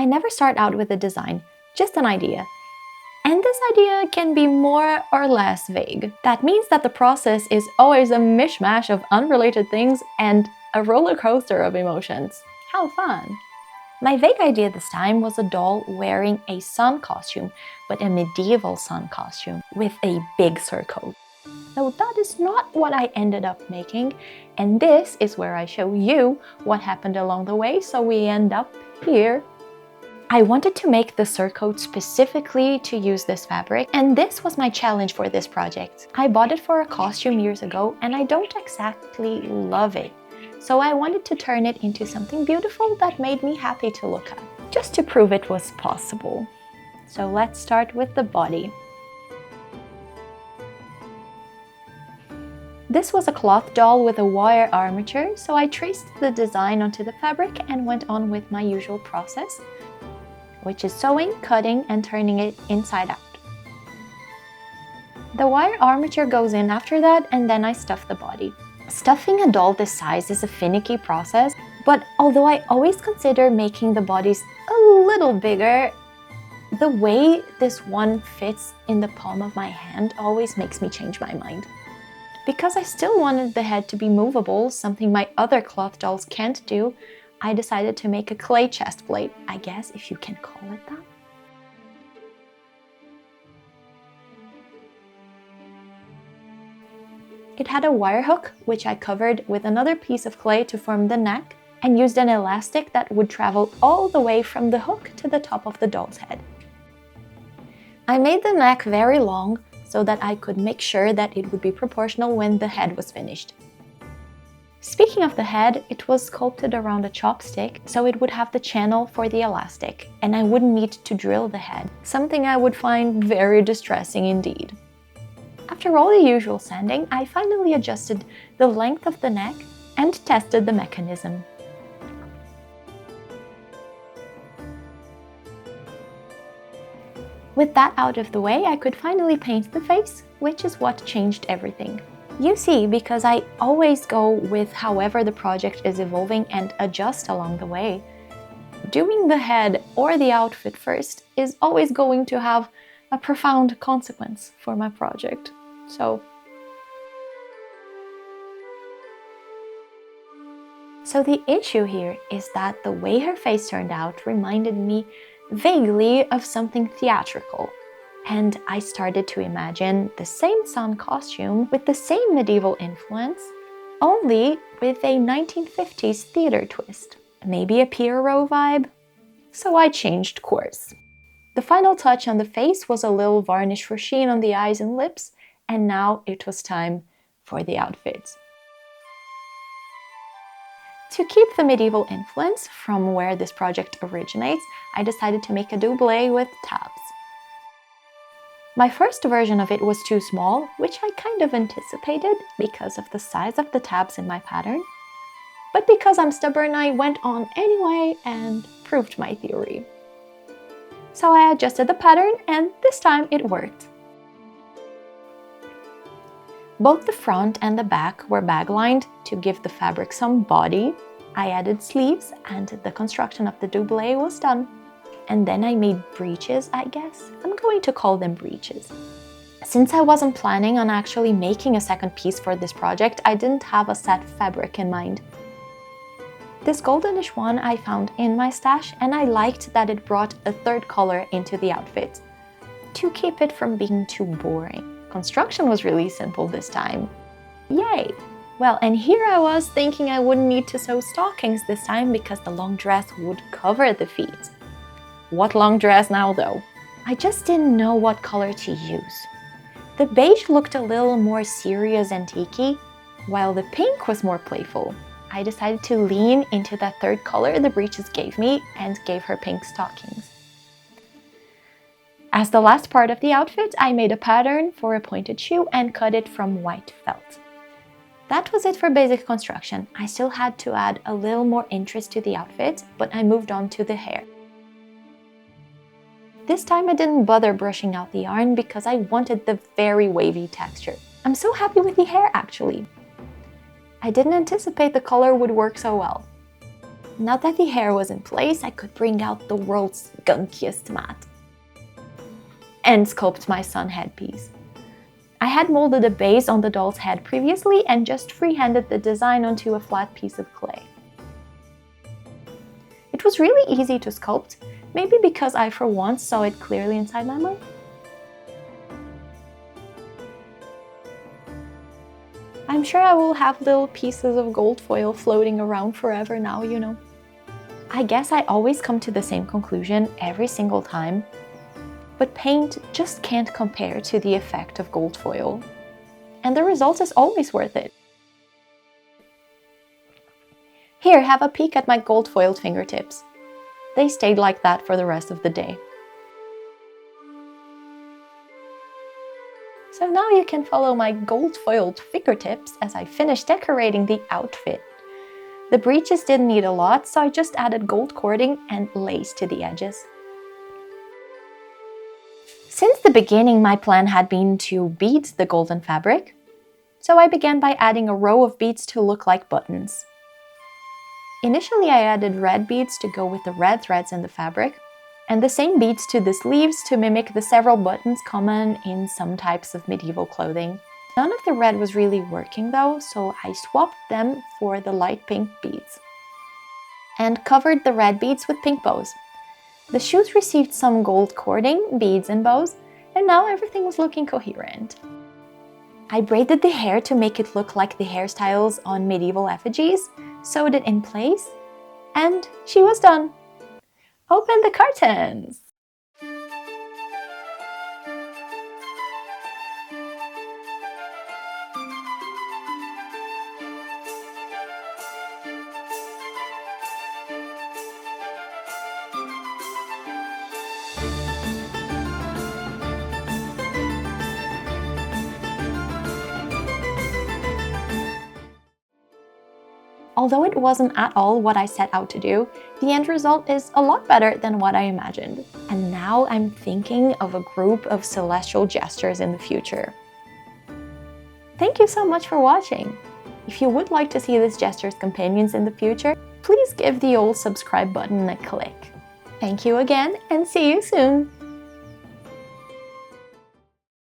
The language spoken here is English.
I never start out with a design, just an idea. And this idea can be more or less vague. That means that the process is always a mishmash of unrelated things and a roller coaster of emotions. How fun! My vague idea this time was a doll wearing a sun costume, but a medieval sun costume with a big surcoat. Though that is not what I ended up making, and this is where I show you what happened along the way, so we end up here. I wanted to make the surcoat specifically to use this fabric, and this was my challenge for this project. I bought it for a costume years ago, and I don't exactly love it. So I wanted to turn it into something beautiful that made me happy to look at, just to prove it was possible. So let's start with the body. This was a cloth doll with a wire armature, so I traced the design onto the fabric and went on with my usual process, which is sewing, cutting, and turning it inside out. The wire armature goes in after that, and then I stuff the body. Stuffing a doll this size is a finicky process, but although I always consider making the bodies a little bigger, the way this one fits in the palm of my hand always makes me change my mind. Because I still wanted the head to be movable, something my other cloth dolls can't do, I decided to make a clay chest plate, I guess, if you can call it that. It had a wire hook, which I covered with another piece of clay to form the neck, and used an elastic that would travel all the way from the hook to the top of the doll's head. I made the neck very long so that I could make sure that it would be proportional when the head was finished. Speaking of the head, it was sculpted around a chopstick, so it would have the channel for the elastic, and I wouldn't need to drill the head, something I would find very distressing indeed. After all the usual sanding, I finally adjusted the length of the neck and tested the mechanism. With that out of the way, I could finally paint the face, which is what changed everything. You see, because I always go with however the project is evolving and adjust along the way, doing the head or the outfit first is always going to have a profound consequence for my project. So the issue here is that the way her face turned out reminded me vaguely of something theatrical. And I started to imagine the same sun costume with the same medieval influence, only with a 1950s theater twist. Maybe a Pierrot vibe? So I changed course. The final touch on the face was a little varnish for sheen on the eyes and lips, and now it was time for the outfit. To keep the medieval influence from where this project originates, I decided to make a doublé with tabs. My first version of it was too small, which I kind of anticipated because of the size of the tabs in my pattern. But because I'm stubborn, I went on anyway and proved my theory. So I adjusted the pattern, and this time it worked. Both the front and the back were bag-lined to give the fabric some body. I added sleeves, and the construction of the doublé was done. And then I made breeches, I guess. I'm going to call them breeches. Since I wasn't planning on actually making a second piece for this project, I didn't have a set fabric in mind. This goldenish one I found in my stash, and I liked that it brought a third color into the outfit, to keep it from being too boring. Construction was really simple this time. Yay! Well, and here I was thinking I wouldn't need to sew stockings this time because the long dress would cover the feet. What long dress now though? I just didn't know what color to use. The beige looked a little more serious and antique-y, while the pink was more playful. I decided to lean into that third color the breeches gave me and gave her pink stockings. As the last part of the outfit, I made a pattern for a pointed shoe and cut it from white felt. That was it for basic construction. I still had to add a little more interest to the outfit, but I moved on to the hair. This time I didn't bother brushing out the yarn because I wanted the very wavy texture. I'm so happy with the hair actually. I didn't anticipate the color would work so well. Now that the hair was in place, I could bring out the world's gunkiest mat and sculpt my sun headpiece. I had molded a base on the doll's head previously and just freehanded the design onto a flat piece of clay. It was really easy to sculpt, maybe because I for once saw it clearly inside my mind. I'm sure I will have little pieces of gold foil floating around forever now, you know. I guess I always come to the same conclusion every single time, but paint just can't compare to the effect of gold foil. And the result is always worth it. Here, have a peek at my gold foiled fingertips. They stayed like that for the rest of the day. So now you can follow my gold foiled fingertips as I finish decorating the outfit. The breeches didn't need a lot, so I just added gold cording and lace to the edges. Since the beginning, my plan had been to bead the golden fabric, so I began by adding a row of beads to look like buttons. Initially, I added red beads to go with the red threads in the fabric, and the same beads to the sleeves to mimic the several buttons common in some types of medieval clothing. None of the red was really working though, so I swapped them for the light pink beads and covered the red beads with pink bows. The shoes received some gold cording, beads and bows, and now everything was looking coherent. I braided the hair to make it look like the hairstyles on medieval effigies, sewed it in place, and she was done. Open the curtains! Although it wasn't at all what I set out to do, the end result is a lot better than what I imagined. And now I'm thinking of a group of celestial jesters in the future. Thank you so much for watching! If you would like to see this Jester's companions in the future, please give the old subscribe button a click. Thank you again and see you soon!